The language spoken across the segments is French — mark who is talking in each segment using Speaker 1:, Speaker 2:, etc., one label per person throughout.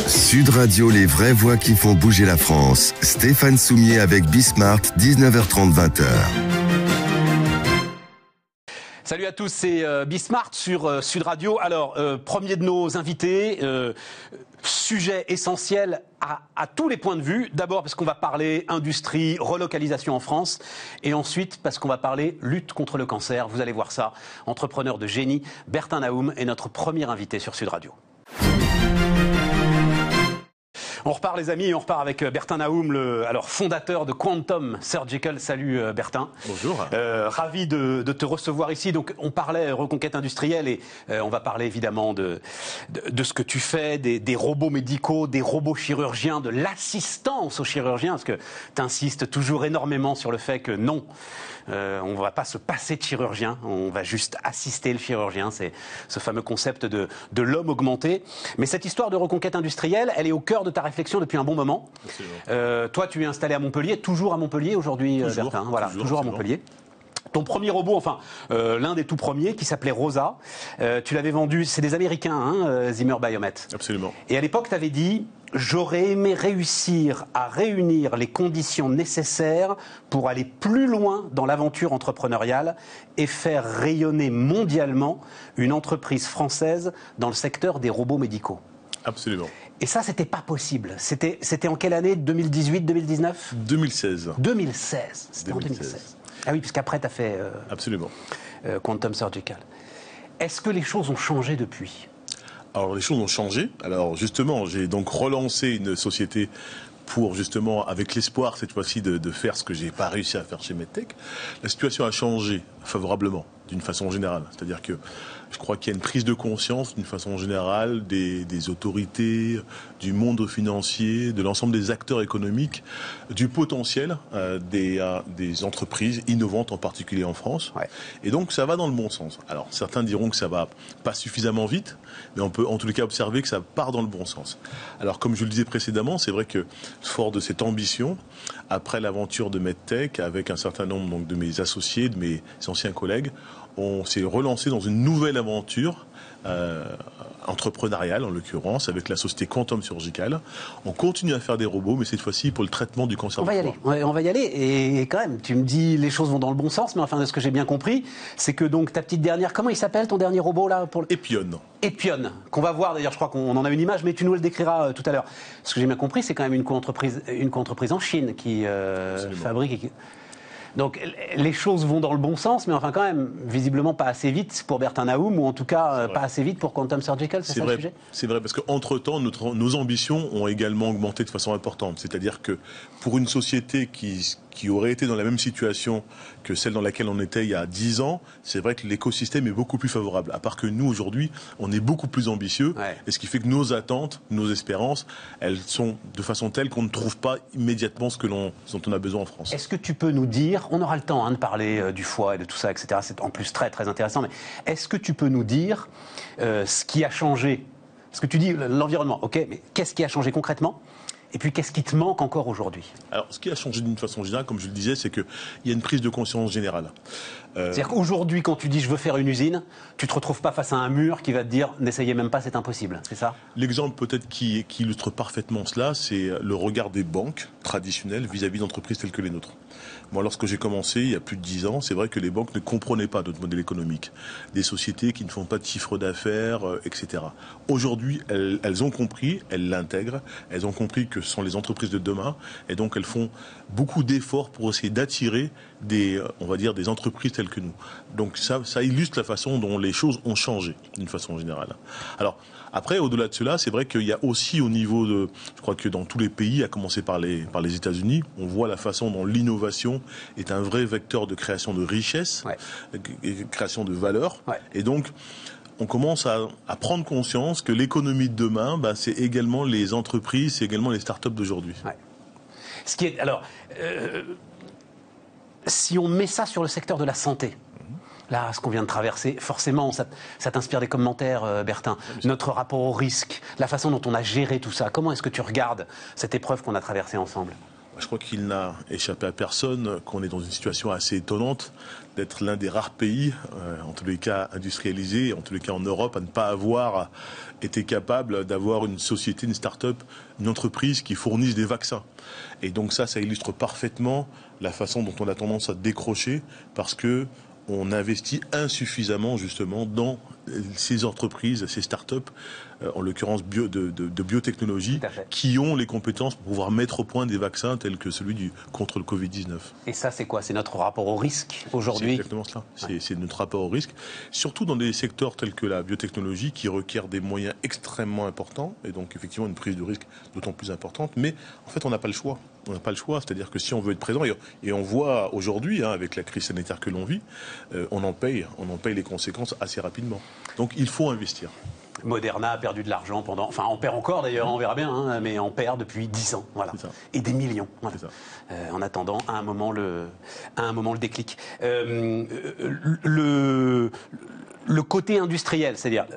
Speaker 1: Sud Radio, les vraies voix qui font bouger la France. Stéphane Soumier avec Bismart, 19h30, 20h.
Speaker 2: Salut à tous, c'est Bismart sur Sud Radio. Alors, premier de nos invités, sujet essentiel à tous les points de vue. D'abord parce qu'on va parler industrie, relocalisation en France. Et ensuite parce qu'on va parler lutte contre le cancer. Vous allez voir ça. Entrepreneur de génie, Bertin Naoum est notre premier invité sur Sud Radio. On repart les amis, on repart avec Bertin Naoum, alors fondateur de Quantum Surgical. Salut Bertin.
Speaker 3: Bonjour.
Speaker 2: Ravi de te recevoir ici. Donc on parlait reconquête industrielle et on va parler évidemment de ce que tu fais, des robots médicaux, des robots chirurgiens, de l'assistance aux chirurgiens, parce que tu insistes toujours énormément sur le fait que non, on ne va pas se passer de chirurgien, on va juste assister le chirurgien. C'est ce fameux concept de l'homme augmenté. Mais cette histoire de reconquête industrielle, elle est au cœur de ta réflexion depuis un bon moment. Toi, tu es installé à Montpellier, toujours à Montpellier aujourd'hui, Bertin. Voilà, toujours à Montpellier. Ton premier robot, enfin l'un des tout premiers, qui s'appelait Rosa, tu l'avais vendu, c'est des Américains, hein, Zimmer Biomet.
Speaker 3: Absolument.
Speaker 2: Et à l'époque, tu avais dit, j'aurais aimé réussir à réunir les conditions nécessaires pour aller plus loin dans l'aventure entrepreneuriale et faire rayonner mondialement une entreprise française dans le secteur des robots médicaux.
Speaker 3: Absolument.
Speaker 2: Et ça, c'était pas possible. C'était en quelle année? 2018, 2019
Speaker 3: 2016.
Speaker 2: 2016. C'était en 2016. Ah oui, puisqu'après, tu as fait
Speaker 3: Absolument.
Speaker 2: Quantum Surgical. Est-ce que les choses ont changé depuis?
Speaker 3: Alors, les choses ont changé. Alors, justement, j'ai donc relancé une société pour, justement, avec l'espoir, cette fois-ci, de faire ce que j'ai pas réussi à faire chez Medtech. La situation a changé favorablement, d'une façon générale. C'est-à-dire que je crois qu'il y a une prise de conscience, d'une façon générale, des autorités, du monde financier, de l'ensemble des acteurs économiques, du potentiel des entreprises innovantes, en particulier en France. Ouais. Et donc, ça va dans le bon sens. Alors, certains diront que ça va pas suffisamment vite, mais on peut en tous les cas observer que ça part dans le bon sens. Alors, comme je le disais précédemment, c'est vrai que, fort de cette ambition, après l'aventure de Medtech, avec un certain nombre donc, de mes associés, de mes anciens collègues, on s'est relancé dans une nouvelle aventure entrepreneuriale, en l'occurrence, avec la société Quantum Surgical. On continue à faire des robots, mais cette fois-ci pour le traitement du cancer du foie.
Speaker 2: On va y aller. Et quand même, tu me dis les choses vont dans le bon sens, mais enfin, de ce que j'ai bien compris, c'est que donc ta petite dernière, comment il s'appelle ton dernier robot là pour...
Speaker 3: Epion.
Speaker 2: Epion, qu'on va voir d'ailleurs, je crois qu'on en a une image, mais tu nous le décriras tout à l'heure. Ce que j'ai bien compris, c'est quand même une co-entreprise en Chine qui fabrique... Et qui... Donc les choses vont dans le bon sens, mais enfin quand même, visiblement pas assez vite pour Bertin Naoum, ou en tout cas pas assez vite pour Quantum Surgical, c'est ça le sujet?
Speaker 3: C'est vrai, parce qu'entre-temps, nos ambitions ont également augmenté de façon importante. C'est-à-dire que pour une société qui aurait été dans la même situation que celle dans laquelle on était il y a 10 ans, c'est vrai que l'écosystème est beaucoup plus favorable. À part que nous, aujourd'hui, on est beaucoup plus ambitieux, et ce qui fait que nos attentes, nos espérances, elles sont de façon telle qu'on ne trouve pas immédiatement dont on a besoin en France.
Speaker 2: Est-ce que tu peux nous dire, on aura le temps de parler du foie et de tout ça, etc., c'est en plus très très intéressant, mais est-ce que tu peux nous dire ce qui a changé? Parce que tu dis l'environnement, ok, mais qu'est-ce qui a changé concrètement? Et puis, qu'est-ce qui te manque encore aujourd'hui?
Speaker 3: Alors, ce qui a changé d'une façon générale, comme je le disais, c'est qu'il y a une prise de conscience générale.
Speaker 2: C'est-à-dire qu'aujourd'hui, quand tu dis je veux faire une usine, tu te retrouves pas face à un mur qui va te dire n'essayez même pas, c'est impossible, c'est ça?
Speaker 3: L'exemple peut-être qui illustre parfaitement cela, c'est le regard des banques traditionnelles vis-à-vis d'entreprises telles que les nôtres. Moi, lorsque j'ai commencé, il y a plus de 10 ans, c'est vrai que les banques ne comprenaient pas notre modèle économique. Des sociétés qui ne font pas de chiffre d'affaires, etc. Aujourd'hui, elles ont compris, elles l'intègrent, elles ont compris que ce sont les entreprises de demain, et donc elles font beaucoup d'efforts pour essayer d'attirer des entreprises telles que nous. Donc ça illustre la façon dont les choses ont changé, d'une façon générale. Alors, après, au-delà de cela, c'est vrai qu'il y a aussi au niveau de... Je crois que dans tous les pays, à commencer par les États-Unis, on voit la façon dont l'innovation est un vrai vecteur de création de richesse, création de valeur. Ouais. Et donc, on commence à prendre conscience que l'économie de demain, c'est également les entreprises, c'est également les start-up d'aujourd'hui.
Speaker 2: Ouais. Ce qui est... Alors, si on met ça sur le secteur de la santé... Là, ce qu'on vient de traverser, forcément, ça t'inspire des commentaires, Bertin. Notre rapport au risque, la façon dont on a géré tout ça. Comment est-ce que tu regardes cette épreuve qu'on a traversée ensemble?
Speaker 3: Je crois qu'il n'a échappé à personne qu'on est dans une situation assez étonnante d'être l'un des rares pays, en tous les cas industrialisés, en tous les cas en Europe, à ne pas avoir été capable d'avoir une société, une start-up, une entreprise qui fournisse des vaccins. Et donc ça illustre parfaitement la façon dont on a tendance à décrocher parce que on investit insuffisamment justement dans ces entreprises, ces start-up, en l'occurrence de biotechnologie, qui ont les compétences pour pouvoir mettre au point des vaccins tels que celui contre le Covid-19.
Speaker 2: Et ça, c'est quoi? C'est notre rapport au risque aujourd'hui?
Speaker 3: C'est exactement cela. C'est notre rapport au risque, surtout dans des secteurs tels que la biotechnologie qui requièrent des moyens extrêmement importants et donc effectivement une prise de risque d'autant plus importante. Mais en fait, on n'a pas le choix. On n'a pas le choix, c'est-à-dire que si on veut être présent, et on voit aujourd'hui, avec la crise sanitaire que l'on vit, on en paye les conséquences assez rapidement. Donc il faut investir.
Speaker 2: Moderna a perdu de l'argent on perd encore d'ailleurs, on verra bien, mais on perd depuis 10 ans, voilà. Et des millions. Voilà. En attendant, à un moment le déclic. Le côté industriel, c'est-à-dire,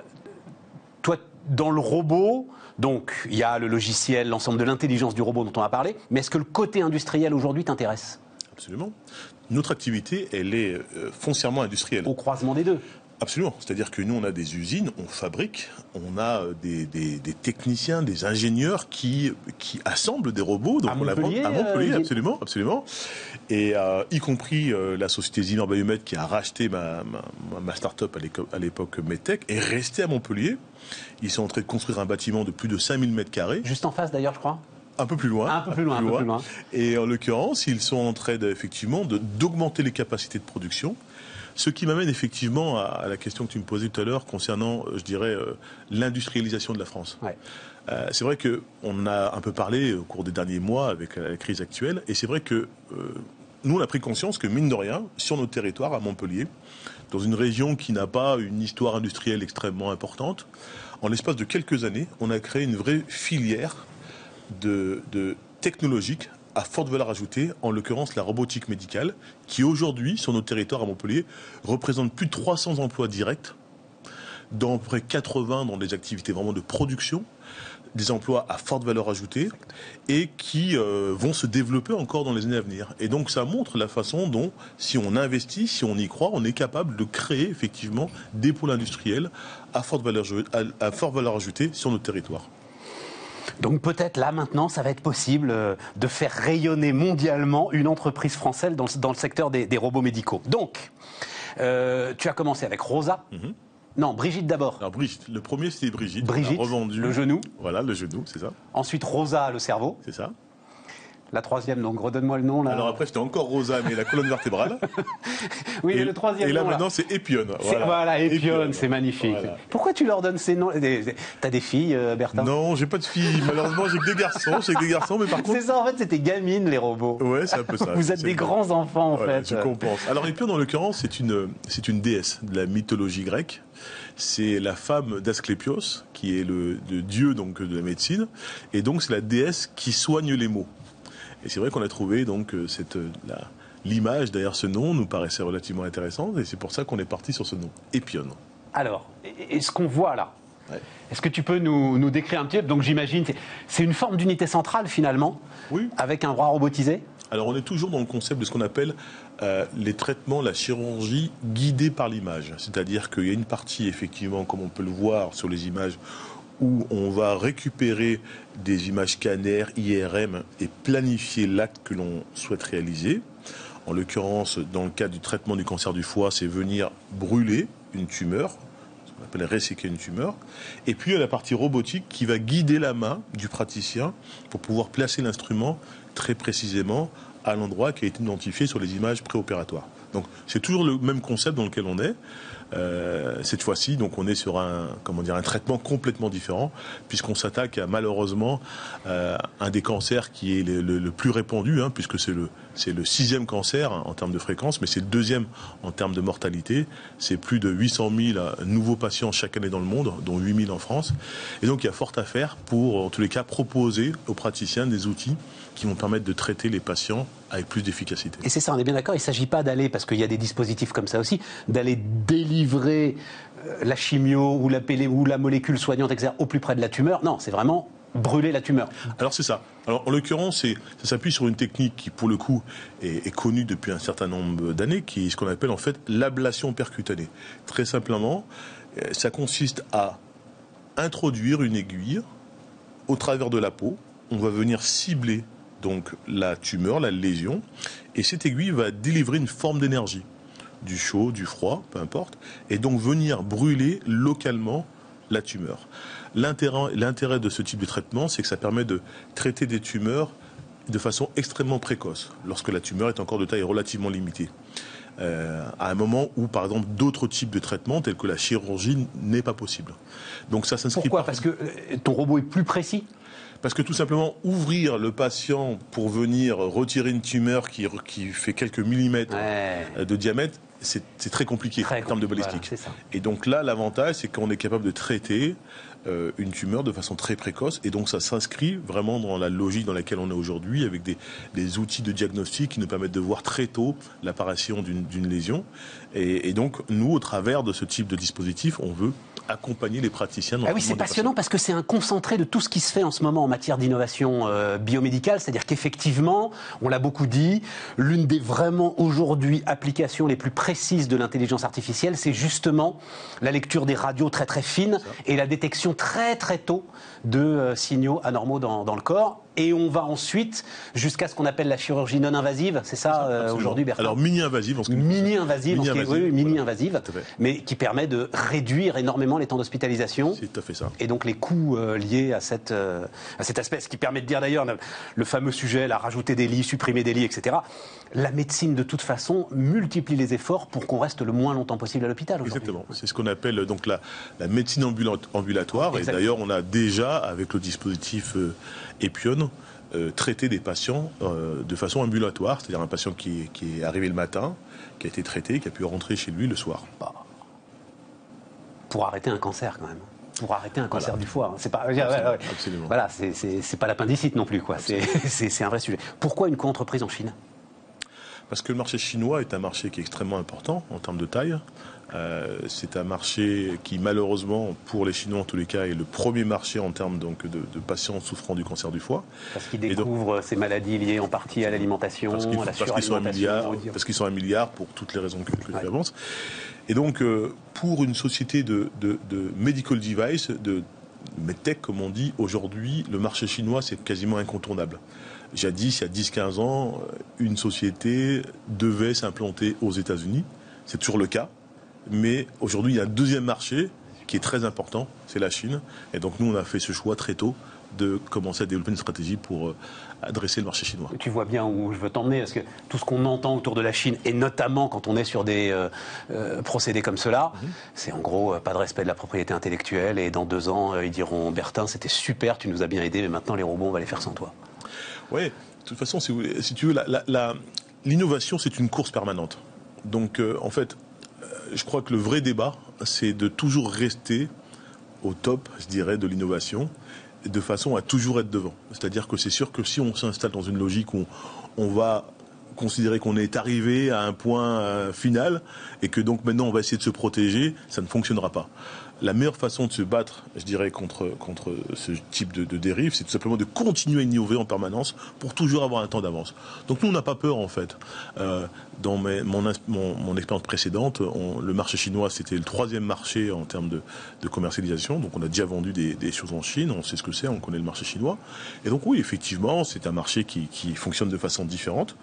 Speaker 2: toi, dans le robot, donc il y a le logiciel, l'ensemble de l'intelligence du robot dont on a parlé, mais est-ce que le côté industriel aujourd'hui t'intéresse?
Speaker 3: Absolument. Notre activité, elle est foncièrement industrielle.
Speaker 2: Au croisement des deux.
Speaker 3: Absolument. C'est-à-dire que nous, on a des usines, on fabrique, on a des techniciens, des ingénieurs qui assemblent des robots. Donc
Speaker 2: à Montpellier,
Speaker 3: absolument. Et y compris la société Zimmer Biomet qui a racheté ma start-up à l'époque MedTech est restée à Montpellier. Ils sont en train de construire un bâtiment de plus de 5000 m².
Speaker 2: Juste en face d'ailleurs, je crois.
Speaker 3: Un peu plus loin.
Speaker 2: Un peu plus loin.
Speaker 3: Et en l'occurrence, ils sont en train effectivement d'augmenter les capacités de production. Ce qui m'amène effectivement à la question que tu me posais tout à l'heure concernant, je dirais, l'industrialisation de la France.
Speaker 2: Ouais.
Speaker 3: C'est vrai qu'on a un peu parlé au cours des derniers mois avec la crise actuelle, et c'est vrai que nous, on a pris conscience que, mine de rien, sur notre territoire, à Montpellier, dans une région qui n'a pas une histoire industrielle extrêmement importante, en l'espace de quelques années, on a créé une vraie filière de technologique à forte valeur ajoutée, en l'occurrence la robotique médicale, qui aujourd'hui, sur notre territoire à Montpellier, représente plus de 300 emplois directs, dans à peu près 80 dans des activités vraiment de production, des emplois à forte valeur ajoutée, et qui vont se développer encore dans les années à venir. Et donc ça montre la façon dont, si on investit, si on y croit, on est capable de créer effectivement des pôles industriels à forte valeur ajoutée sur notre territoire.
Speaker 2: Donc peut-être là maintenant ça va être possible de faire rayonner mondialement une entreprise française dans le secteur des robots médicaux. Donc tu as commencé avec Rosa. Non, Brigitte d'abord.
Speaker 3: Alors Brigitte, le premier c'était Brigitte.
Speaker 2: Brigitte, revendu le genou.
Speaker 3: Voilà, le genou, c'est ça.
Speaker 2: Ensuite Rosa, le cerveau.
Speaker 3: C'est ça.
Speaker 2: La troisième, donc redonne-moi le nom là.
Speaker 3: Alors après c'était encore Rosa, mais la colonne vertébrale.
Speaker 2: Oui, et le troisième.
Speaker 3: Et là
Speaker 2: nom,
Speaker 3: maintenant c'est Epion.
Speaker 2: Voilà, Epion, c'est magnifique. Voilà. Pourquoi tu leur donnes ces noms? T'as des filles, Bertin?
Speaker 3: Non, j'ai pas de filles. Malheureusement, j'ai que des garçons. Mais par contre.
Speaker 2: C'est ça, en fait, c'était gamine les robots.
Speaker 3: Ouais, c'est un peu ça.
Speaker 2: Vous êtes des grands enfants, en fait.
Speaker 3: Je compense. Alors Epion, en l'occurrence, c'est une déesse de la mythologie grecque. C'est la femme d'Asclépios, qui est le dieu donc de la médecine, et donc c'est la déesse qui soigne les maux. Et c'est vrai qu'on a trouvé donc l'image derrière ce nom nous paraissait relativement intéressante, et c'est pour ça qu'on est parti sur ce nom, Epion.
Speaker 2: Alors, est-ce qu'on voit là, est-ce que tu peux nous décrire un petit peu? Donc j'imagine, c'est une forme d'unité centrale finalement,
Speaker 3: oui,
Speaker 2: avec un bras robotisé.
Speaker 3: Alors on est toujours dans le concept de ce qu'on appelle les traitements, la chirurgie guidée par l'image. C'est-à-dire qu'il y a une partie effectivement, comme on peut le voir sur les images, où on va récupérer des images scanners, IRM, et planifier l'acte que l'on souhaite réaliser. En l'occurrence, dans le cas du traitement du cancer du foie, c'est venir brûler une tumeur, ce qu'on appelle resséquer une tumeur. Et puis il y a la partie robotique qui va guider la main du praticien pour pouvoir placer l'instrument très précisément à l'endroit qui a été identifié sur les images préopératoires. Donc c'est toujours le même concept dans lequel on est. Cette fois-ci, donc on est sur un traitement complètement différent, puisqu'on s'attaque à malheureusement un des cancers qui est le plus répandu, puisque c'est le 6e cancer en termes de fréquence, mais c'est le 2e en termes de mortalité. C'est plus de 800 000 nouveaux patients chaque année dans le monde, dont 8 000 en France. Et donc il y a fort à faire pour, en tous les cas, proposer aux praticiens des outils qui vont permettre de traiter les patients avec plus d'efficacité.
Speaker 2: Et c'est ça, on est bien d'accord, il ne s'agit pas d'aller, parce qu'il y a des dispositifs comme ça aussi, d'aller délivrer la chimio ou la molécule soignante, etc., au plus près de la tumeur. Non, c'est vraiment brûler la tumeur.
Speaker 3: Alors c'est ça. Alors en l'occurrence, ça s'appuie sur une technique qui, pour le coup, est connue depuis un certain nombre d'années, qui est ce qu'on appelle en fait l'ablation percutanée. Très simplement, ça consiste à introduire une aiguille au travers de la peau. On va venir cibler donc la tumeur, la lésion, et cette aiguille va délivrer une forme d'énergie, du chaud, du froid, peu importe, et donc venir brûler localement la tumeur. L'intérêt de ce type de traitement, c'est que ça permet de traiter des tumeurs de façon extrêmement précoce, lorsque la tumeur est encore de taille relativement limitée. À un moment où, par exemple, d'autres types de traitements, tels que la chirurgie, n'est pas possible. Donc ça s'inscrit.
Speaker 2: Pourquoi ? Parce que ton robot est plus précis ?
Speaker 3: Parce que tout simplement, ouvrir le patient pour venir retirer une tumeur qui fait quelques millimètres de diamètre, c'est très compliqué en termes de balistique.
Speaker 2: Voilà,
Speaker 3: et donc là, l'avantage, c'est qu'on est capable de traiter une tumeur de façon très précoce. Et donc ça s'inscrit vraiment dans la logique dans laquelle on est aujourd'hui, avec des outils de diagnostic qui nous permettent de voir très tôt l'apparition d'une lésion. Et donc, nous, au travers de ce type de dispositif, on veut accompagner les praticiens.
Speaker 2: Ah oui, c'est passionnant parce que c'est un concentré de tout ce qui se fait en ce moment en matière d'innovation biomédicale. C'est-à-dire qu'effectivement, on l'a beaucoup dit, l'une des vraiment aujourd'hui applications les plus précises de l'intelligence artificielle, c'est justement la lecture des radios très très fines et la détection très très tôt de signaux anormaux dans le corps. Et on va ensuite jusqu'à ce qu'on appelle la chirurgie non invasive, c'est ça aujourd'hui, Bertrand ?
Speaker 3: Alors mini-invasive,
Speaker 2: mini-invasive, mais qui permet de réduire énormément les temps d'hospitalisation.
Speaker 3: C'est tout à fait ça.
Speaker 2: Et donc les coûts liés à cet aspect, ce qui permet de dire d'ailleurs le fameux sujet, là, rajouter des lits, supprimer des lits, etc. La médecine de toute façon multiplie les efforts pour qu'on reste le moins longtemps possible à l'hôpital aujourd'hui.
Speaker 3: Exactement, c'est ce qu'on appelle donc la médecine ambulatoire. Exactement. Et d'ailleurs on a déjà, avec le dispositif Epion, traiter des patients de façon ambulatoire, c'est-à-dire un patient qui est arrivé le matin, qui a été traité, qui a pu rentrer chez lui le soir.
Speaker 2: Pour arrêter un cancer quand même. Pour arrêter un cancer du foie. C'est pas,
Speaker 3: absolument.
Speaker 2: Voilà, c'est pas l'appendicite non plus, quoi. C'est un vrai sujet. Pourquoi une co-entreprise en Chine ?
Speaker 3: Parce que le marché chinois est un marché qui est extrêmement important en termes de taille. C'est un marché qui, malheureusement, pour les Chinois en tous les cas, est le premier marché en termes donc, de patients souffrant du cancer du foie.
Speaker 2: Parce qu'ils découvrent ces maladies liées en partie à l'alimentation, à la suralimentation.
Speaker 3: Parce qu'ils sont 1 milliard pour toutes les raisons que tu avances. Et donc, pour une société de medical device, de medtech comme on dit, aujourd'hui, le marché chinois, c'est quasiment incontournable. Jadis, il y a 10-15 ans, une société devait s'implanter aux États-Unis. C'est toujours le cas. Mais aujourd'hui, il y a un deuxième marché qui est très important, c'est la Chine. Et donc nous, on a fait ce choix très tôt de commencer à développer une stratégie pour adresser le marché chinois.
Speaker 2: Tu vois bien où je veux t'emmener, parce que tout ce qu'on entend autour de la Chine, et notamment quand on est sur des procédés comme cela, c'est en gros pas de respect de la propriété intellectuelle, et dans 2 ans, ils diront « Bertin, c'était super, tu nous as bien aidés, mais maintenant les robots, on va les faire sans toi ».
Speaker 3: Oui, de toute façon, si tu veux, l'innovation, c'est une course permanente. Donc, en fait, je crois que le vrai débat, c'est de toujours rester au top, je dirais, de l'innovation, de façon à toujours être devant. C'est-à-dire que c'est sûr que si on s'installe dans une logique où on va considérer qu'on est arrivé à un point final et que donc maintenant on va essayer de se protéger, ça ne fonctionnera pas. La meilleure façon de se battre, je dirais, contre ce type de dérive, c'est tout simplement de continuer à innover en permanence pour toujours avoir un temps d'avance. Donc nous, on n'a pas peur, en fait. Dans mon expérience précédente, le marché chinois, c'était le 3e marché en termes de commercialisation. Donc on a déjà vendu des choses en Chine, on sait ce que c'est, on connaît le marché chinois. Et donc oui, effectivement, c'est un marché qui fonctionne de façon différente.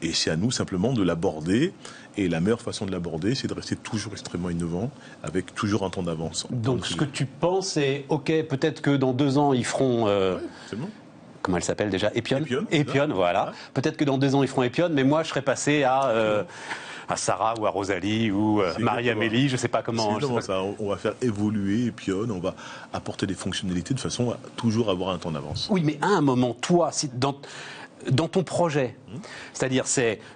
Speaker 3: Et c'est à nous simplement de l'aborder. Et la meilleure façon de l'aborder, c'est de rester toujours extrêmement innovant, avec toujours un temps d'avance.
Speaker 2: Donc ce que tu penses, c'est, ok, peut-être que dans 2 ans, ils feront...
Speaker 3: c'est bon.
Speaker 2: Comment elle s'appelle déjà ? Epion, voilà.
Speaker 3: Ouais.
Speaker 2: Peut-être que dans 2 ans, ils feront Epion, mais moi, je serais passé à Sarah ou à Rosalie ou Marie-Amélie, je ne sais pas comment...
Speaker 3: On va faire évoluer Epion, on va apporter des fonctionnalités de façon à toujours avoir un temps d'avance.
Speaker 2: Oui, mais à un moment, toi, dans ton projet, c'est-à-dire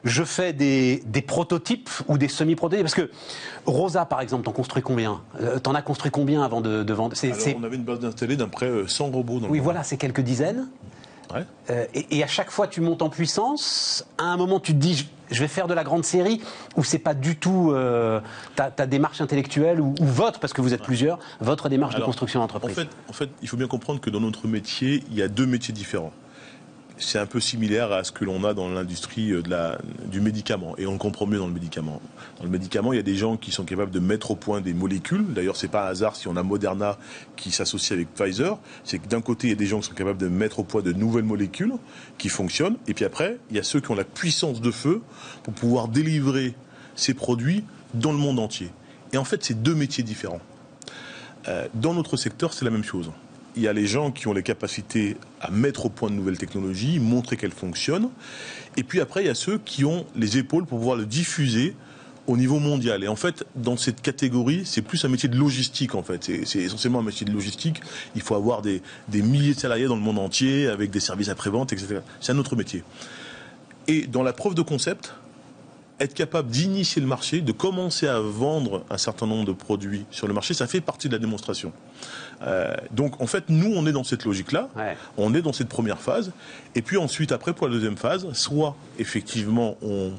Speaker 2: je fais des prototypes ou des semi-prototypes, parce que Rosa, par exemple, t'en construis combien ? T'en as construit combien avant de vendre ?
Speaker 3: Alors, on avait une base d'installés d'un près 100 robots.
Speaker 2: Oui, voilà, c'est quelques dizaines.
Speaker 3: Ouais.
Speaker 2: Et à chaque fois tu montes en puissance, à un moment tu te dis je vais faire de la grande série, ou c'est pas du tout ta démarche intellectuelle ou votre, parce que vous êtes plusieurs, votre démarche de construction d'entreprise.
Speaker 3: En fait, il faut bien comprendre que dans notre métier, il y a deux métiers différents. C'est un peu similaire à ce que l'on a dans l'industrie du médicament, et on le comprend mieux dans le médicament. Dans le médicament, il y a des gens qui sont capables de mettre au point des molécules. D'ailleurs, c'est pas un hasard si on a Moderna qui s'associe avec Pfizer. C'est que d'un côté, il y a des gens qui sont capables de mettre au point de nouvelles molécules qui fonctionnent, et puis après, il y a ceux qui ont la puissance de feu pour pouvoir délivrer ces produits dans le monde entier. Et en fait, c'est deux métiers différents. Dans notre secteur, c'est la même chose. Il y a les gens qui ont les capacités à mettre au point de nouvelles technologies, montrer qu'elles fonctionnent. Et puis après, il y a ceux qui ont les épaules pour pouvoir le diffuser au niveau mondial. Et en fait, dans cette catégorie, c'est plus un métier de logistique, en fait. C'est essentiellement un métier de logistique. Il faut avoir des milliers de salariés dans le monde entier, avec des services après-vente, etc. C'est un autre métier. Et dans la preuve de concept, être capable d'initier le marché, de commencer à vendre un certain nombre de produits sur le marché, ça fait partie de la démonstration. Donc en fait, nous, on est dans cette logique-là, on est dans cette première phase, et puis ensuite, après, pour la deuxième phase, soit effectivement, on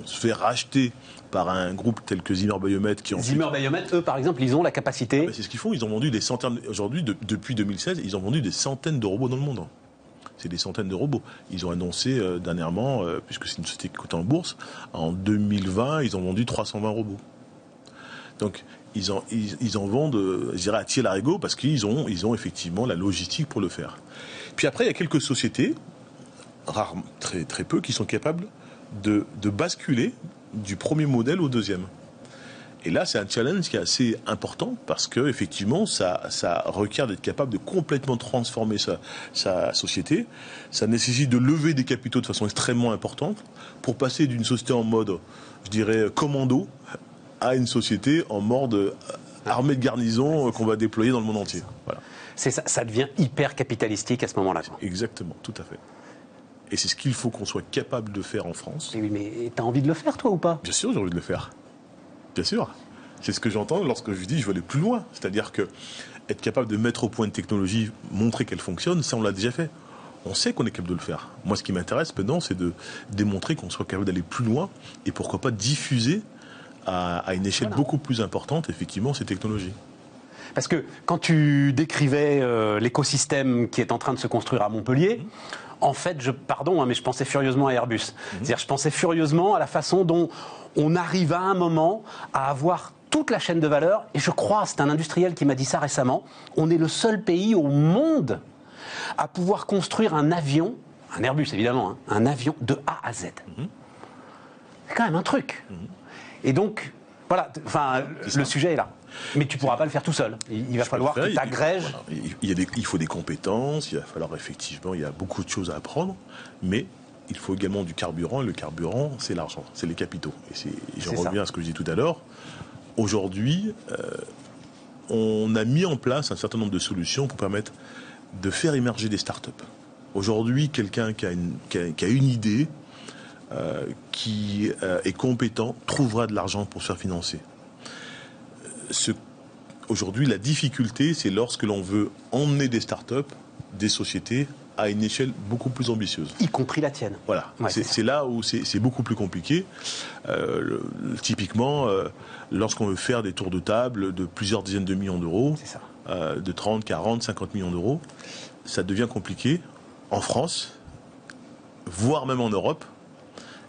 Speaker 3: se fait racheter par un groupe tel que Zimmer Biomet qui ensuite...
Speaker 2: Zimmer Biomet, eux, par exemple, ils ont la capacité...
Speaker 3: C'est ce qu'ils font, ils ont vendu des centaines... Aujourd'hui, depuis 2016, ils ont vendu des centaines de robots dans le monde. C'est des centaines de robots. Ils ont annoncé dernièrement, puisque c'est une société qui cote en bourse, en 2020, ils ont vendu 320 robots. Donc, ils en vendent, je dirais, à tiers-larigot, parce qu'ils ont effectivement la logistique pour le faire. Puis après, il y a quelques sociétés, rares, très, très peu, qui sont capables de basculer du premier modèle au deuxième. Et là, c'est un challenge qui est assez important parce que effectivement, ça requiert d'être capable de complètement transformer sa société. Ça nécessite de lever des capitaux de façon extrêmement importante pour passer d'une société en mode, je dirais, commando à une société en mode armée de garnison qu'on va déployer dans le monde entier. Voilà.
Speaker 2: C'est ça, ça devient hyper capitalistique à ce moment-là.
Speaker 3: Exactement, tout à fait. Et c'est ce qu'il faut qu'on soit capable de faire en France.
Speaker 2: Oui, mais t'as envie de le faire, toi, ou pas?
Speaker 3: Bien sûr, j'ai envie de le faire. Bien sûr. C'est ce que j'entends lorsque je dis je veux aller plus loin. C'est-à-dire que être capable de mettre au point une technologie, montrer qu'elle fonctionne, ça on l'a déjà fait. On sait qu'on est capable de le faire. Moi, ce qui m'intéresse maintenant, c'est de démontrer qu'on soit capable d'aller plus loin et pourquoi pas diffuser à une échelle beaucoup plus importante, effectivement, ces technologies.
Speaker 2: Parce que quand tu décrivais l'écosystème qui est en train de se construire à Montpellier, en fait, pardon, mais je pensais furieusement à Airbus. C'est-à-dire, je pensais furieusement à la façon dont on arrive à un moment à avoir toute la chaîne de valeur. Et je crois, c'est un industriel qui m'a dit ça récemment, on est le seul pays au monde à pouvoir construire un avion, un Airbus évidemment, un avion de A à Z. C'est quand même un truc. Et donc, voilà, enfin, le sujet est là. Mais tu ne pourras pas le faire tout seul. Il va falloir que tu agrèges.
Speaker 3: Voilà, il faut des compétences, il va falloir effectivement, il y a beaucoup de choses à apprendre, mais il faut également du carburant, et le carburant, c'est l'argent, c'est les capitaux. Et je reviens à ce que je disais tout à l'heure. Aujourd'hui, on a mis en place un certain nombre de solutions pour permettre de faire émerger des startups. Aujourd'hui, quelqu'un qui a une idée, qui est compétent, trouvera de l'argent pour se faire financer. Aujourd'hui, la difficulté, c'est lorsque l'on veut emmener des startups, des sociétés, à une échelle beaucoup plus ambitieuse.
Speaker 2: Y compris la tienne.
Speaker 3: Voilà. Ouais, c'est là où c'est beaucoup plus compliqué. Typiquement, lorsqu'on veut faire des tours de table de plusieurs dizaines de millions d'euros, de 30, 40, 50 millions d'euros, ça devient compliqué en France, voire même en Europe.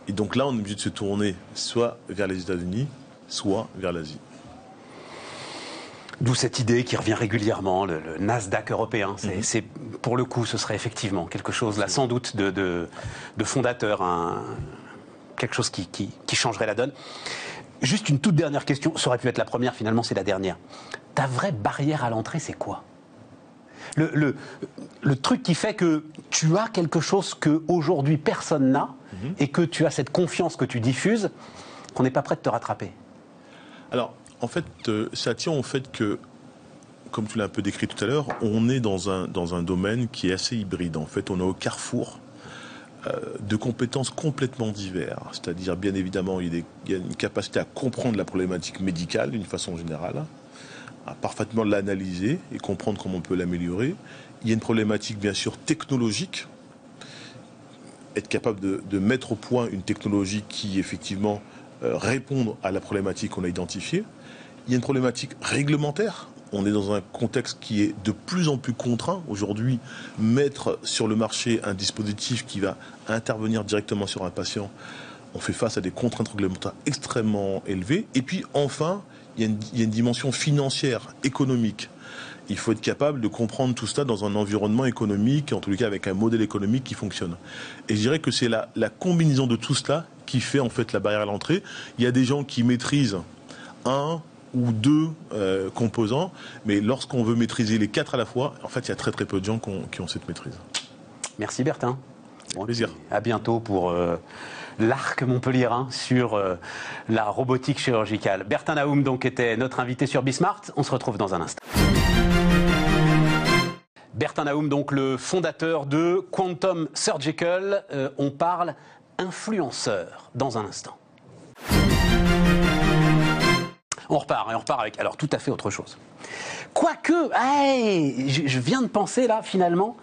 Speaker 3: Et donc là, on est obligé de se tourner soit vers les États-Unis, soit vers l'Asie.
Speaker 2: D'où cette idée qui revient régulièrement, le Nasdaq européen. C'est, pour le coup, ce serait effectivement quelque chose, là, sans doute, de fondateur, quelque chose qui changerait la donne. Juste une toute dernière question, ça aurait pu être la première, finalement, c'est la dernière. Ta vraie barrière à l'entrée, c'est quoi ? Le truc qui fait que tu as quelque chose qu'aujourd'hui personne n'a, et que tu as cette confiance que tu diffuses, qu'on n'est pas prêt de te rattraper.
Speaker 3: Alors, en fait, ça tient au fait que, comme tu l'as un peu décrit tout à l'heure, on est dans un domaine qui est assez hybride. En fait, on est au carrefour de compétences complètement diverses. C'est-à-dire, bien évidemment, il y a une capacité à comprendre la problématique médicale d'une façon générale, à parfaitement l'analyser et comprendre comment on peut l'améliorer. Il y a une problématique, bien sûr, technologique, être capable de mettre au point une technologie qui, effectivement, réponde à la problématique qu'on a identifiée. Il y a une problématique réglementaire. On est dans un contexte qui est de plus en plus contraint. Aujourd'hui, mettre sur le marché un dispositif qui va intervenir directement sur un patient, on fait face à des contraintes réglementaires extrêmement élevées. Et puis, enfin, il y a une dimension financière, économique. Il faut être capable de comprendre tout cela dans un environnement économique, en tous les cas avec un modèle économique qui fonctionne. Et je dirais que c'est la combinaison de tout cela qui fait en fait la barrière à l'entrée. Il y a des gens qui maîtrisent un ou deux composants, mais lorsqu'on veut maîtriser les 4 à la fois, en fait, il y a très très peu de gens qui ont cette maîtrise.
Speaker 2: Merci Bertin.
Speaker 3: Bon, plaisir.
Speaker 2: À bientôt pour l'arc montpelliérain sur la robotique chirurgicale. Bertin Naoum donc était notre invité sur Bismart. On se retrouve dans un instant. Bertin Naoum, donc le fondateur de Quantum Surgical. On parle influenceur dans un instant. On repart, et on repart avec alors tout à fait autre chose. Quoique, je viens de penser là finalement.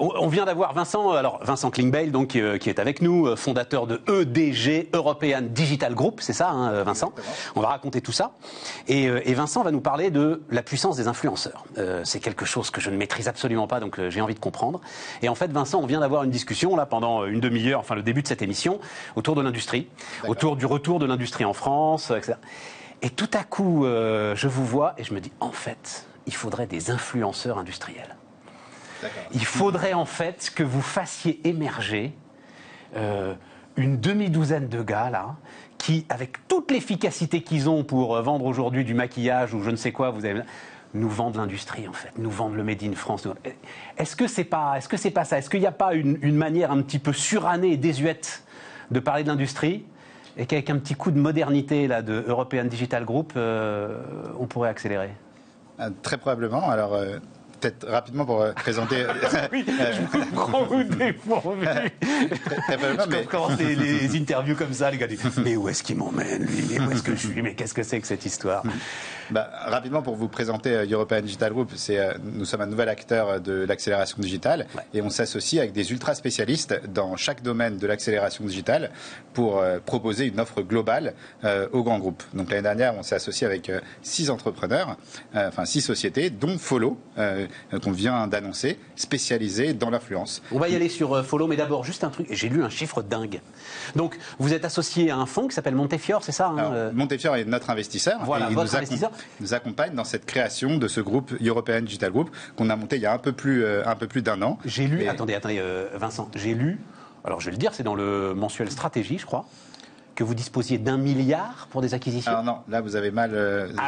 Speaker 2: On vient d'avoir Vincent Klingbeil donc qui est avec nous, fondateur de EDG, European Digital Group, c'est ça, hein, Vincent. Exactement. On va raconter tout ça. Et Vincent va nous parler de la puissance des influenceurs. C'est quelque chose que je ne maîtrise absolument pas, donc j'ai envie de comprendre. Et en fait, Vincent, on vient d'avoir une discussion là pendant une demi-heure, enfin le début de cette émission, autour de l'industrie, autour du retour de l'industrie en France, etc. Et tout à coup, je vous vois et je me dis, en fait, il faudrait des influenceurs industriels. Il faudrait en fait que vous fassiez émerger une demi-douzaine de gars là, qui, avec toute l'efficacité qu'ils ont pour vendre aujourd'hui du maquillage ou je ne sais quoi, nous vendent l'industrie en fait, nous vendent le Made in France. Est-ce que c'est pas ça? Est-ce qu'il n'y a pas une manière un petit peu surannée et désuète de parler de l'industrie et qu'avec un petit coup de modernité là, de European Digital Group, on pourrait accélérer?
Speaker 4: Très probablement. Alors. Peut-être rapidement pour présenter.
Speaker 2: Oui, je vous prends au dépourvu. Je commence les interviews comme ça, les gars disent mais où est-ce qu'il m'emmène lui? Mais où est-ce que je suis? Mais qu'est-ce que c'est que cette histoire?
Speaker 4: Rapidement pour vous présenter European Digital Group, nous sommes un nouvel acteur de l'accélération digitale et on s'associe avec des ultra spécialistes dans chaque domaine de l'accélération digitale pour proposer une offre globale aux grands groupes. Donc l'année dernière, on s'est associé avec 6 entrepreneurs, 6 sociétés, dont Follow. Qu'on vient d'annoncer, spécialisé dans l'influence.
Speaker 2: On va y aller sur Follow, mais d'abord, juste un truc. J'ai lu un chiffre dingue. Donc, vous êtes associé à un fonds qui s'appelle Montefiore, c'est ça, hein?
Speaker 4: Alors, Montefiore est notre investisseur.
Speaker 2: Voilà,
Speaker 4: et
Speaker 2: votre investisseur.
Speaker 4: Il nous accompagne dans cette création de ce groupe European Digital Group qu'on a monté il y a un peu plus d'1 an.
Speaker 2: J'ai lu, attendez, Vincent, j'ai lu, alors je vais le dire, c'est dans le mensuel Stratégie, je crois, que vous disposiez d'1 milliard pour des acquisitions.
Speaker 4: Alors non, là vous avez mal, lu.
Speaker 2: Vous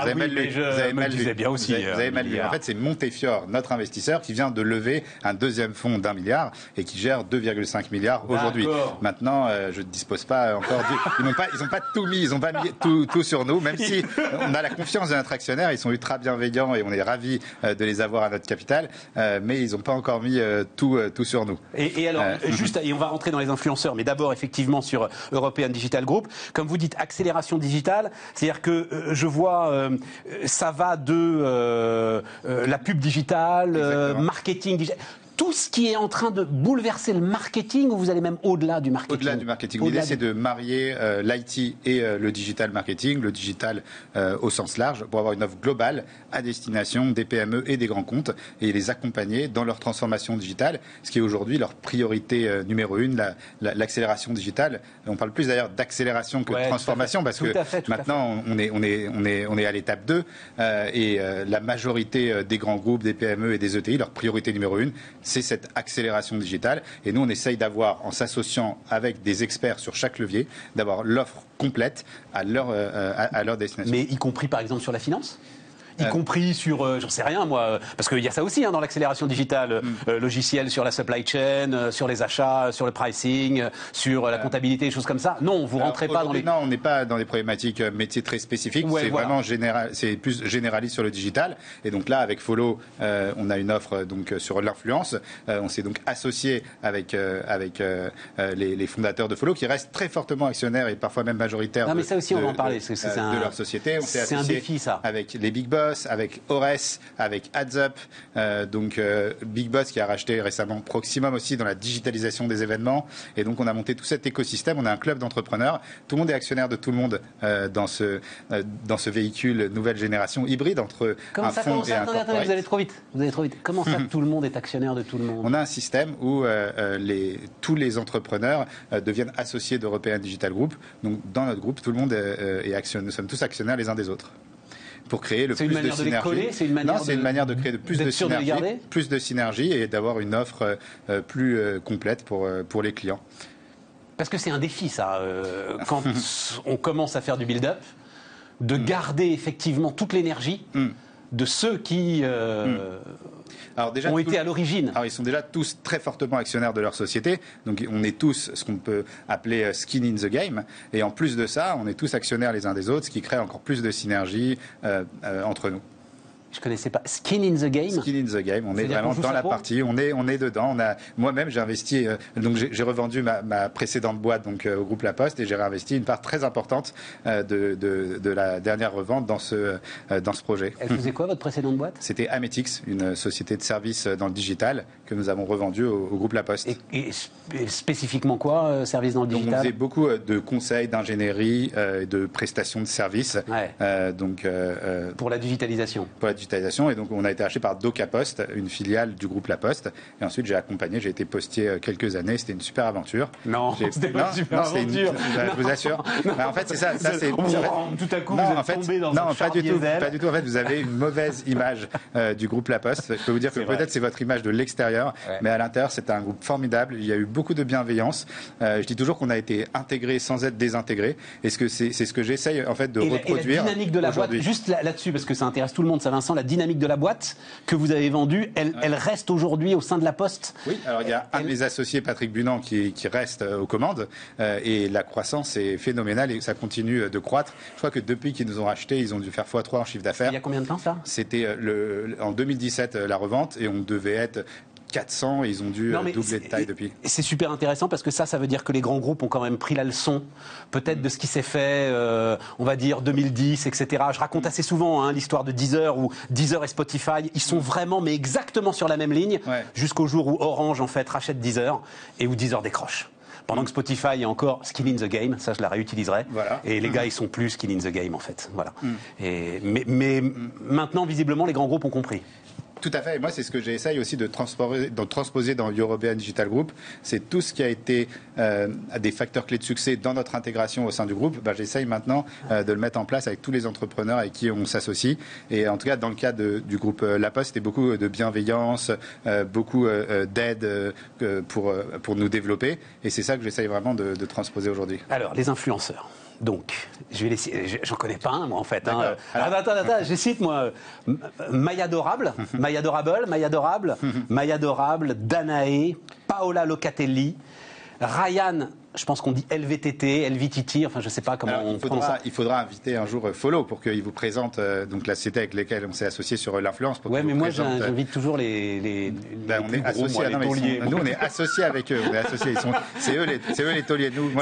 Speaker 2: avez mal lu. Bien aussi.
Speaker 4: Vous avez mal lu. En fait, c'est Montefiore, notre investisseur, qui vient de lever un deuxième fonds d'1 milliard et qui gère 2,5 milliards aujourd'hui. Maintenant, je ne dispose pas encore. Ils n'ont pas tout mis. Ils n'ont pas mis tout sur nous, même si on a la confiance de notre actionnaire. Ils sont ultra bienveillants et on est ravis de les avoir à notre capital. Mais ils n'ont pas encore mis tout sur nous.
Speaker 2: Et alors, et on va rentrer dans les influenceurs, mais d'abord effectivement sur European Digital Group. Comme vous dites, accélération digitale, c'est-à-dire que je vois, ça va de la pub digitale, marketing digital. Tout ce qui est en train de bouleverser le marketing, ou vous allez même au-delà du marketing?
Speaker 4: Au-delà du marketing. L'idée, c'est de marier l'IT et le digital marketing, le digital au sens large, pour avoir une offre globale à destination des PME et des grands comptes et les accompagner dans leur transformation digitale, ce qui est aujourd'hui leur priorité numéro 1, l'accélération digitale. On parle plus d'ailleurs d'accélération que de transformation, parce que maintenant, on est à l'étape 2 et la majorité des grands groupes, des PME et des ETI, leur priorité numéro 1, c'est cette accélération digitale. Et nous, on essaye d'avoir, en s'associant avec des experts sur chaque levier, d'avoir l'offre complète à leur destination.
Speaker 2: Mais y compris, par exemple, sur la finance ? Y compris sur, j'en sais rien moi, parce qu'il y a ça aussi dans l'accélération digitale, logiciel sur la supply chain, sur les achats, sur le pricing, sur la comptabilité, des choses comme ça. Non, vous rentrez pas dans les...
Speaker 4: Non, on n'est pas dans des problématiques métiers très spécifiques, vraiment général, c'est plus généraliste sur le digital. Et donc là, avec Follow, on a une offre donc sur l'influence. On s'est donc associé avec les fondateurs de Follow, qui restent très fortement actionnaires et parfois même majoritaires
Speaker 2: mais ça aussi, on va en parler,
Speaker 4: de leur société. On s'est associé
Speaker 2: un défi, ça.
Speaker 4: Avec les Big Boss, Boss, avec Ores, avec AdsUp, donc Big Boss qui a racheté récemment Proximum aussi dans la digitalisation des événements. Et donc on a monté tout cet écosystème. On a un club d'entrepreneurs. Tout le monde est actionnaire de tout le monde dans ce véhicule nouvelle génération hybride entre un fonds et un corporate.
Speaker 2: Vous allez trop vite. Comment ça, tout le monde est actionnaire de tout le monde?
Speaker 4: On a un système où tous les entrepreneurs deviennent associés d'European Digital Group. Donc dans notre groupe, tout le monde est actionnaire. Nous sommes tous actionnaires les uns des autres. Pour créer le plus de synergie.
Speaker 2: C'est une manière de les coller?
Speaker 4: C'est une manière de créer plus de synergie et d'avoir une offre plus complète pour les clients.
Speaker 2: Parce que c'est un défi, ça, quand on commence à faire du build-up, de garder effectivement toute l'énergie de ceux qui
Speaker 4: Alors déjà,
Speaker 2: ont été à l'origine.
Speaker 4: Alors ils sont déjà tous très fortement actionnaires de leur société, donc on est tous ce qu'on peut appeler skin in the game, et en plus de ça, on est tous actionnaires les uns des autres, ce qui crée encore plus de synergie entre nous.
Speaker 2: Je connaissais pas. Skin in the game.
Speaker 4: Skin in the game. On est vraiment dans la partie. On est dedans. Moi-même, j'ai investi. Donc, j'ai revendu ma précédente boîte donc au groupe La Poste et j'ai réinvesti une part très importante de la dernière revente dans ce projet.
Speaker 2: Elle faisait quoi votre précédente boîte?
Speaker 4: C'était Ametix, une société de services dans le digital que nous avons revendue au groupe La Poste.
Speaker 2: Et spécifiquement quoi, services dans le digital?
Speaker 4: Donc, on faisait beaucoup de conseils, d'ingénierie, de prestations de services.
Speaker 2: Ouais. Pour la digitalisation.
Speaker 4: Et donc on a été acheté par DocaPost, une filiale du groupe La Poste. Et ensuite j'ai été postier quelques années. C'était une super aventure.
Speaker 2: Non, c'était pas une super aventure.
Speaker 4: Je vous assure. En fait c'est ça.
Speaker 2: Tout à coup vous êtes tombé dans un char diesel.
Speaker 4: Pas du tout. En fait vous avez une mauvaise image du groupe La Poste. Je peux vous dire que peut-être c'est votre image de l'extérieur, mais à l'intérieur c'était un groupe formidable. Il y a eu beaucoup de bienveillance. Je dis toujours qu'on a été intégré sans être désintégré. Et c'est ce que j'essaye en fait de reproduire.
Speaker 2: La dynamique de la boîte, juste là-dessus parce que ça intéresse tout le monde, ça Vincent. La dynamique de la boîte que vous avez vendue, elle reste aujourd'hui au sein de la Poste?
Speaker 4: Oui, alors il y a un de mes associés, Patrick Bunand, qui reste aux commandes et la croissance est phénoménale et ça continue de croître. Je crois que depuis qu'ils nous ont racheté, ils ont dû faire x3 en chiffre d'affaires.
Speaker 2: Il y a combien de temps ça?
Speaker 4: C'était en 2017 la revente et on devait être 400 et ils ont dû doubler de taille depuis.
Speaker 2: C'est super intéressant parce que ça veut dire que les grands groupes ont quand même pris la leçon, peut-être de ce qui s'est fait, on va dire 2010, etc. Je raconte assez souvent l'histoire de Deezer ou Deezer et Spotify, ils sont vraiment mais exactement sur la même ligne jusqu'au jour où Orange en fait rachète Deezer et où Deezer décroche. Pendant que Spotify est encore skin in the game, ça je la réutiliserai. Voilà. Et les gars ils sont plus skin in the game en fait. Voilà. Mais maintenant visiblement les grands groupes ont compris.
Speaker 4: Tout à fait. Et moi, c'est ce que j'essaye aussi de transposer dans European Digital Group. C'est tout ce qui a été des facteurs clés de succès dans notre intégration au sein du groupe. J'essaye maintenant de le mettre en place avec tous les entrepreneurs avec qui on s'associe. Et en tout cas, dans le cas du groupe La Poste, c'était beaucoup de bienveillance, beaucoup d'aide pour nous développer. Et c'est ça que j'essaye vraiment de transposer aujourd'hui.
Speaker 2: Alors, les influenceurs. Donc, j'en connais pas un, moi, en fait. Attends, je cite, moi, Maya Adorable, Danae, Paola Locatelli, Ryan, je pense qu'on dit LVTT, enfin je sais pas comment on prononce ça.
Speaker 4: Il faudra inviter un jour Follow pour qu'il vous présente donc la société avec lesquelles on s'est associé sur l'influence.
Speaker 2: Ouais, mais moi j'invite toujours les
Speaker 4: on est associés, nous on est associés avec eux, c'est eux les tauliers. Nous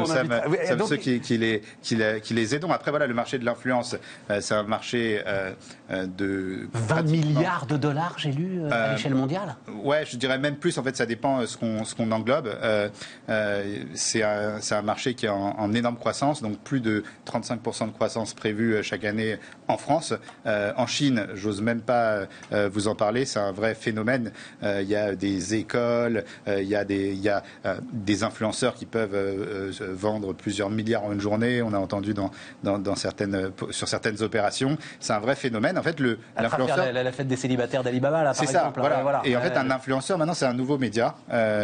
Speaker 4: sommes ceux qui les aidons. Après voilà, le marché de l'influence, c'est un marché de
Speaker 2: 20 milliards de dollars, j'ai lu à l'échelle mondiale.
Speaker 4: Ouais, je dirais même plus. En fait, ça dépend ce qu'on englobe. C'est un marché qui est en énorme croissance, donc plus de 35% de croissance prévue chaque année en France. En Chine, j'ose même pas vous en parler, c'est un vrai phénomène. Il y a des écoles, il y a des influenceurs qui peuvent vendre plusieurs milliards en une journée. On a entendu sur certaines opérations. C'est un vrai phénomène. En fait, l'influenceur...
Speaker 2: La fête des célibataires d'Alibaba, là, par exemple.
Speaker 4: Ça, voilà. Et en fait, un influenceur, maintenant, c'est un nouveau média.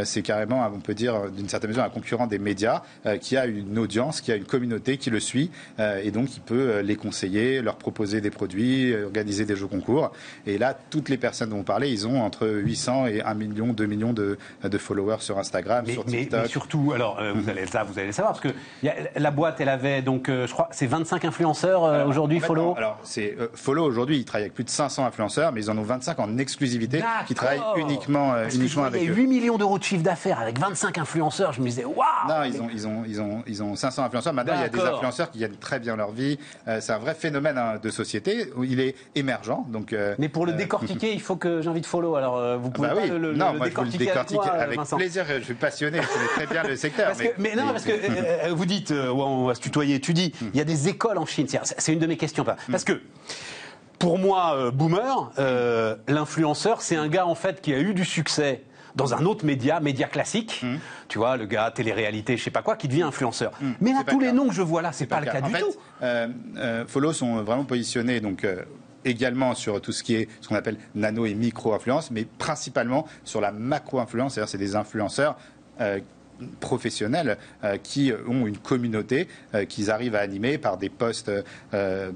Speaker 4: C'est carrément, on peut dire, d'une certaine mesure, un concurrent des médias qui a une audience, qui a une communauté qui le suit et donc il peut les conseiller, leur proposer des produits, organiser des jeux concours. Et là, toutes les personnes dont on parlait, ils ont entre 800 et 1 million, 2 millions de followers sur Instagram, sur TikTok.
Speaker 2: Mais surtout, alors, vous allez le savoir, parce que la boîte, elle avait donc, je crois, c'est 25 influenceurs aujourd'hui, Follow.
Speaker 4: Alors, c'est Follow aujourd'hui, ils travaillent avec plus de 500 influenceurs, mais ils en ont 25 en exclusivité qui travaillent uniquement avec eux.
Speaker 2: Il y a 8 millions d'euros de chiffre d'affaires avec 25 influenceurs. influenceurs. Je me disais, waouh.
Speaker 4: Non, ils ont 500 influenceurs. Maintenant, il y a des influenceurs qui gagnent très bien leur vie. C'est un vrai phénomène de société où il est émergent. Donc,
Speaker 2: mais pour le décortiquer, il faut que j'invite Follow. Alors, vous pouvez pas le décortiquer avec moi,
Speaker 4: avec
Speaker 2: Vincent.
Speaker 4: plaisir. Je suis passionné. Je connais très bien le secteur.
Speaker 2: Parce que vous dites, on va se tutoyer. Tu dis, il y a des écoles en Chine. C'est une de mes questions. Parce que pour moi, boomer, l'influenceur, c'est un gars en fait qui a eu du succès dans un autre média classique, tu vois, le gars télé-réalité, je sais pas quoi, qui devient influenceur. Mais là, tous les noms que je vois là, c'est pas le cas du tout.
Speaker 4: Follow sont vraiment positionnés donc également sur tout ce qui est ce qu'on appelle nano et micro-influence, mais principalement sur la macro-influence, c'est-à-dire c'est des influenceurs professionnels qui ont une communauté qu'ils arrivent à animer par des posts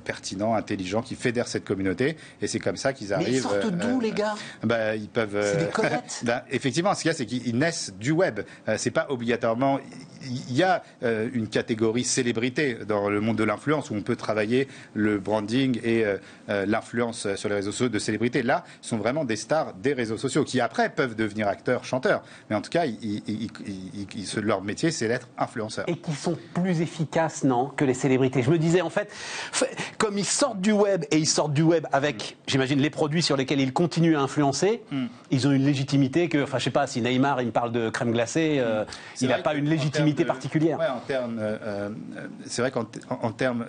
Speaker 4: pertinents, intelligents, qui fédèrent cette communauté. Et c'est comme ça qu'ils arrivent.
Speaker 2: Mais ils sortent d'où, les gars?
Speaker 4: Ils peuvent.
Speaker 2: C'est des comètes.
Speaker 4: Effectivement, ce qu'il y a, c'est qu'ils naissent du web. C'est pas obligatoirement. Il y a une catégorie célébrité dans le monde de l'influence où on peut travailler le branding et l'influence sur les réseaux sociaux de célébrités. Là, ce sont vraiment des stars des réseaux sociaux qui après peuvent devenir acteurs, chanteurs. Mais en tout cas, leur métier, c'est d'être influenceur.
Speaker 2: Et qui sont plus efficaces, non, que les célébrités. Je me disais, en fait, comme ils sortent du web et ils sortent du web avec, j'imagine, les produits sur lesquels ils continuent à influencer, ils ont une légitimité que, enfin, je sais pas, si Neymar, il me parle de crème glacée, il n'a pas une légitimité particulière.
Speaker 4: Ouais, c'est vrai qu'en termes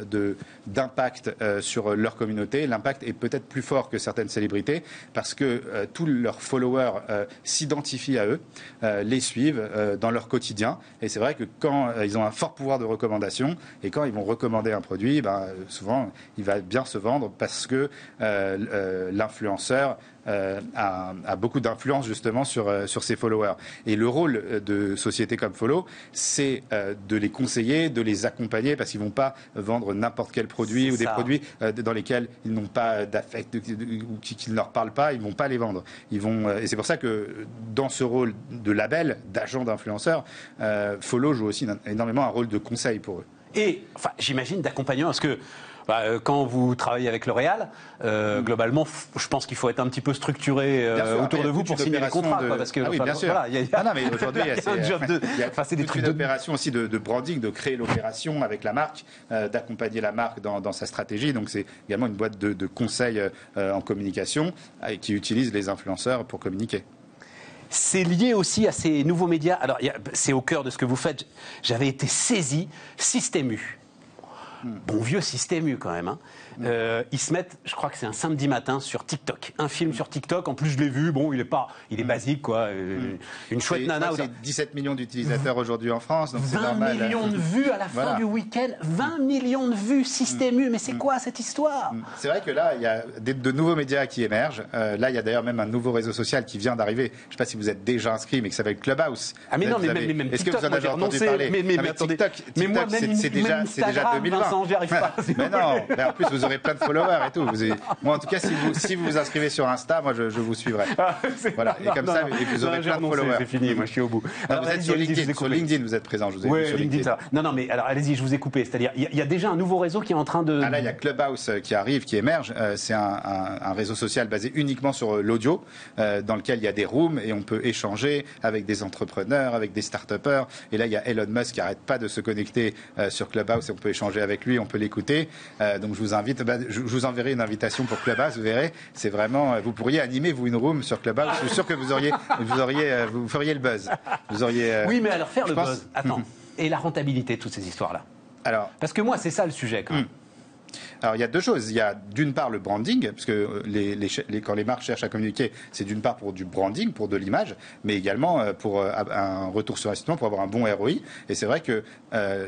Speaker 4: d'impact sur leur communauté, l'impact est peut-être plus fort que certaines célébrités parce que tous leurs followers s'identifient à eux, les suivent dans leur quotidien. Et c'est vrai que quand ils ont un fort pouvoir de recommandation et quand ils vont recommander un produit, souvent il va bien se vendre parce que l'influenceur a beaucoup d'influence justement sur ses followers. Et le rôle de sociétés comme Follow, c'est de les conseiller, de les accompagner parce qu'ils ne vont pas vendre n'importe quel produit ou des produits dans lesquels ils n'ont pas d'affect ou qui ne leur parlent pas, ils ne vont pas les vendre. Et c'est pour ça que dans ce rôle de label, d'agent d'influenceur, Follow joue aussi énormément un rôle de conseil pour eux.
Speaker 2: Et enfin, j'imagine d'accompagnement parce que quand vous travaillez avec L'Oréal, globalement, je pense qu'il faut être un petit peu structuré autour de vous pour signer les contrats. Parce que,
Speaker 4: bien sûr.
Speaker 2: Voilà,
Speaker 4: mais aujourd'hui, il y a des trucs d'opération aussi de branding, de créer l'opération avec la marque, d'accompagner la marque dans sa stratégie. Donc, c'est également une boîte de conseils en communication qui utilise les influenceurs pour communiquer.
Speaker 2: C'est lié aussi à ces nouveaux médias. Alors, c'est au cœur de ce que vous faites. J'avais été saisi, Système U. Bon vieux Système U quand même. Ils se mettent, je crois que c'est un samedi matin sur TikTok. Un film sur TikTok, en plus je l'ai vu, bon il est basique quoi. Une chouette nana.
Speaker 4: C'est 17 millions d'utilisateurs aujourd'hui en France, donc c'est normal.
Speaker 2: 20 millions de vues à la fin du week-end. 20 millions de vues Système U, mais c'est quoi cette histoire?
Speaker 4: C'est vrai que là, il y a de nouveaux médias qui émergent. Là, il y a d'ailleurs même un nouveau réseau social qui vient d'arriver. Je ne sais pas si vous êtes déjà inscrit, mais qui s'appelle Clubhouse.
Speaker 2: Ah mais non, mais même
Speaker 4: est-ce
Speaker 2: TikTok,
Speaker 4: que vous en avez entendu parler?
Speaker 2: Mais attendez,
Speaker 4: mais moi même
Speaker 2: c'est déjà 2020. J'y arrive pas.
Speaker 4: Mais non, mais en plus vous aurez plein de followers et tout. Moi en tout cas, si vous vous inscrivez sur Insta, moi je vous suivrai. Voilà, et comme ça, et vous aurez plein de followers.
Speaker 2: C'est fini, moi je suis au bout.
Speaker 4: Vous êtes sur LinkedIn, vous êtes présent, je vous ai vu sur LinkedIn.
Speaker 2: Ça. Non, mais alors allez-y, je vous ai coupé. C'est-à-dire, il y a déjà un nouveau réseau qui est en train de.
Speaker 4: Ah là, il y a Clubhouse qui arrive, qui émerge. C'est un réseau social basé uniquement sur l'audio, dans lequel il y a des rooms et on peut échanger avec des entrepreneurs, avec des start-upers. Et là, il y a Elon Musk qui n'arrête pas de se connecter sur Clubhouse et on peut échanger avec lui, on peut l'écouter. Donc je vous invite, je vous enverrai une invitation pour Clubhouse, vous verrez. C'est vraiment, vous pourriez animer vous une room sur Clubhouse. Je suis sûr que vous feriez le buzz.
Speaker 2: Oui, mais alors faire le buzz. Attends. Et la rentabilité de toutes ces histoires-là. Parce que moi, c'est ça le sujet quand même.
Speaker 4: Alors il y a deux choses. Il y a d'une part le branding, parce que quand les marques cherchent à communiquer, c'est d'une part pour du branding, pour de l'image, mais également pour un retour sur investissement, pour avoir un bon ROI. Et c'est vrai que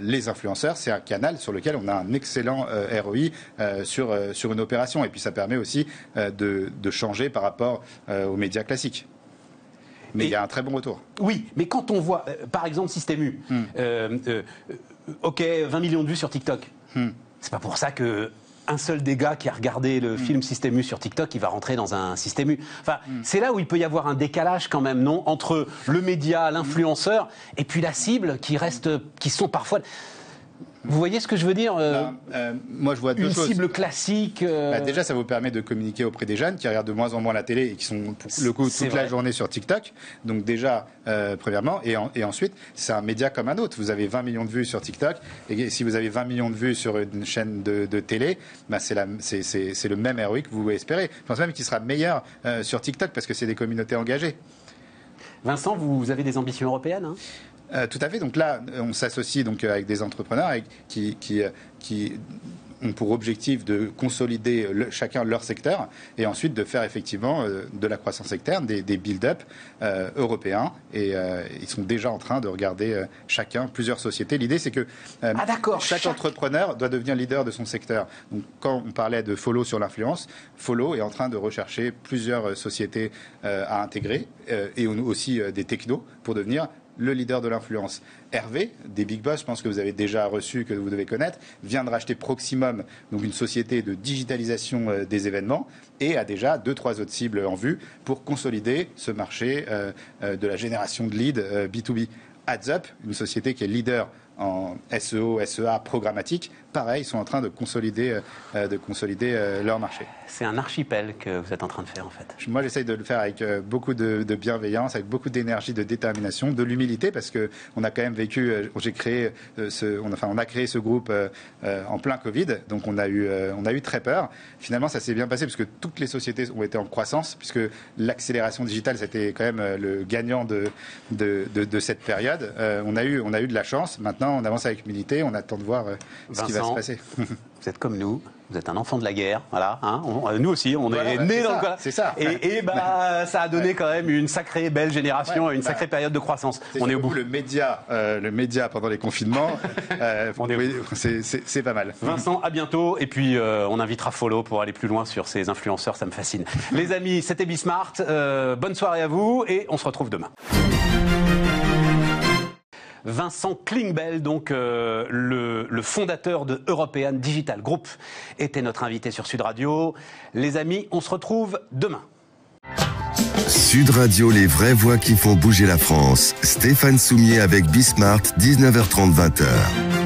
Speaker 4: les influenceurs, c'est un canal sur lequel on a un excellent ROI sur une opération. Et puis ça permet aussi de changer par rapport aux médias classiques. Mais il y a un très bon retour.
Speaker 2: Oui, mais quand on voit, par exemple, Système U, OK, 20 millions de vues sur TikTok. C'est pas pour ça que un seul des gars qui a regardé le film Système U sur TikTok, il va rentrer dans un Système U. Enfin, c'est là où il peut y avoir un décalage quand même, non, entre le média, l'influenceur, et puis la cible qui sont parfois. Vous voyez ce que je veux dire
Speaker 4: Moi, je vois deux choses.
Speaker 2: Une cible classique.
Speaker 4: Déjà, ça vous permet de communiquer auprès des jeunes qui regardent de moins en moins la télé et qui sont, pour le coup, toute la journée sur TikTok. Donc déjà, premièrement. Et ensuite, c'est un média comme un autre. Vous avez 20 millions de vues sur TikTok. Et si vous avez 20 millions de vues sur une chaîne de télé, c'est le même ROI que vous espérez. Je pense même qu'il sera meilleur sur TikTok parce que c'est des communautés engagées.
Speaker 2: Vincent, vous avez des ambitions européennes, hein?
Speaker 4: Tout à fait. Donc là, on s'associe donc avec des entrepreneurs qui ont pour objectif de consolider chacun leur secteur et ensuite de faire effectivement de la croissance externe, des build-up européens. Et ils sont déjà en train de regarder chacun plusieurs sociétés. L'idée, c'est que chaque entrepreneur doit devenir leader de son secteur. Donc, quand on parlait de Follow sur l'influence, Follow est en train de rechercher plusieurs sociétés à intégrer et aussi des technos pour devenir le leader de l'influence. Hervé, des Big Boss, je pense que vous avez déjà reçu, que vous devez connaître, vient de racheter Proximum, donc une société de digitalisation des événements, et a déjà 2-3 autres cibles en vue pour consolider ce marché de la génération de leads B2B. AdsUp, une société qui est leader en SEO, SEA programmatique, pareil, ils sont en train de consolider leur marché.
Speaker 2: C'est un archipel que vous êtes en train de faire, en fait.
Speaker 4: Moi, j'essaye de le faire avec beaucoup de bienveillance, avec beaucoup d'énergie, de détermination, de l'humilité, parce que on a quand même vécu. On a créé ce groupe en plein Covid, donc on a eu très peur. Finalement, ça s'est bien passé parce que toutes les sociétés ont été en croissance, puisque l'accélération digitale, c'était quand même le gagnant de cette période. On a eu de la chance. Maintenant, on avance avec humilité. On attend de voir ce qui va se passer.
Speaker 2: Vous êtes comme nous, vous êtes un enfant de la guerre, voilà. Hein, nous aussi, on est nés dans le...
Speaker 4: C'est ça.
Speaker 2: Et ça a donné quand même une sacrée belle génération, une sacrée période de croissance. On est au bout.
Speaker 4: Le média pendant les confinements, c'est pas mal.
Speaker 2: Vincent, à bientôt. Et puis, on invitera Follow pour aller plus loin sur ces influenceurs, ça me fascine. Les amis, c'était Bismart. Bonne soirée à vous et on se retrouve demain. Vincent Klingbeil, donc le fondateur de European Digital Group, était notre invité sur Sud Radio. Les amis, on se retrouve demain.
Speaker 1: Sud Radio, les vraies voix qui font bouger la France. Stéphane Soumier avec Bismart, 19h30, 20h.